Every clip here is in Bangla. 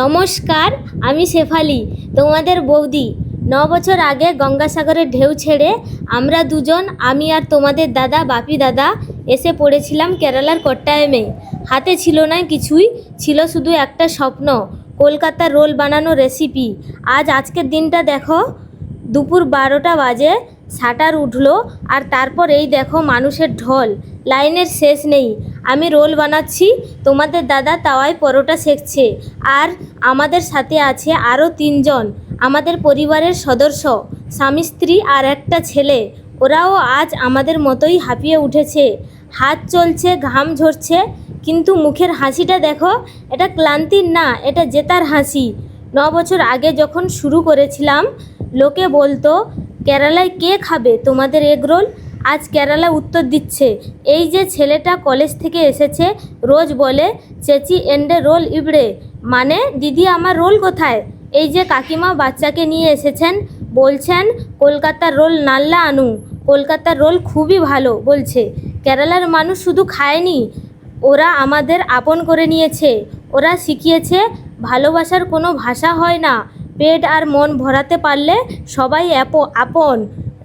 নমস্কার, আমি শেফালি, তোমাদের বৌদি। 9 বছর আগে গঙ্গাসাগরের ঢেউ ছেড়ে আমরা দুজন, আমি আর তোমাদের দাদা বাপি দাদা এসে পড়েছিলাম কেরালার কোট্টায়ামে। হাতে ছিল না কিছুই, ছিল শুধু একটা স্বপ্ন, কলকাতার রোল বানানো রেসিপি। আজকের দিনটা দেখো, দুপুর 12টা বাজে, শাটার উঠলো আর তারপর এই দেখো মানুষের ঢল, লাইনের শেষ নেই। আমি রোল বানাচ্ছি, তোমাদের দাদা তাওয়ায় পরোটা সেঁকছে, আর আমাদের সাথে আছে আরও 3 জন আমাদের পরিবারের সদস্য, স্বামী স্ত্রী আর একটা ছেলে। ওরাও আজ আমাদের মতোই হাঁপিয়ে উঠেছে, হাত চলছে, ঘাম ঝরছে, কিন্তু মুখের হাসিটা দেখো, এটা ক্লান্তির না, এটা জেতার হাসি। 9 বছর আগে যখন শুরু করেছিলাম, লোকে বলতো কেরালায় কে খাবে তোমাদের এগরোল। আজ কেরালা উত্তর দিচ্ছে। এই যে ছেলেটা কলেজ থেকে এসেছে, রোজ বলে চেচি এন্ডে রোল ইবড়ে, মানে দিদি আমার রোল কোথায়। এই যে কাকিমা বাচ্চাকে নিয়ে এসেছেন, বলছেন কলকাতার রোল নাল্লা আনু, কলকাতার রোল খুবই ভালো বলছে। কেরালার মানুষ শুধু খায়নি, ওরা আমাদের আপন করে নিয়েছে। ওরা শিখিয়েছে ভালোবাসার কোনো ভাষা হয় না, পেট আর মন ভরাতে পারলে সবাই আপন।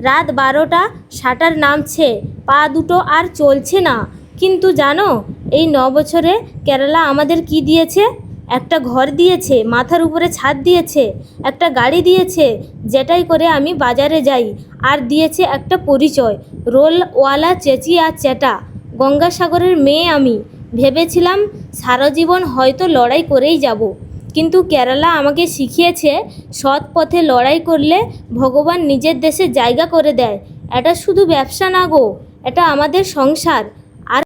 রাত 12টা, শাটার নামছে, পা দুটো আর চলছে না। কিন্তু জানো, এই 9 বছরে কেরালা আমাদের কি দিয়েছে? একটা ঘর দিয়েছে, মাথার উপরে ছাদ দিয়েছে, একটা গাড়ি দিয়েছে যেটাই করে আমি বাজারে যাই, আর দিয়েছে একটা পরিচয়, রোলওয়ালা চেঁচি আর চেটা। গঙ্গাসাগরের মেয়ে আমি। ভেবেছিলাম সারা জীবন হয়তো লড়াই করেই যাব, কিন্তু কেরালা আমাকে শিখিয়েছে সৎ পথে লড়াই করলে ভগবান নিজের দেশে জায়গা করে দেয়। এটা শুধু ব্যবসা না গো, এটা আমাদের সংসার।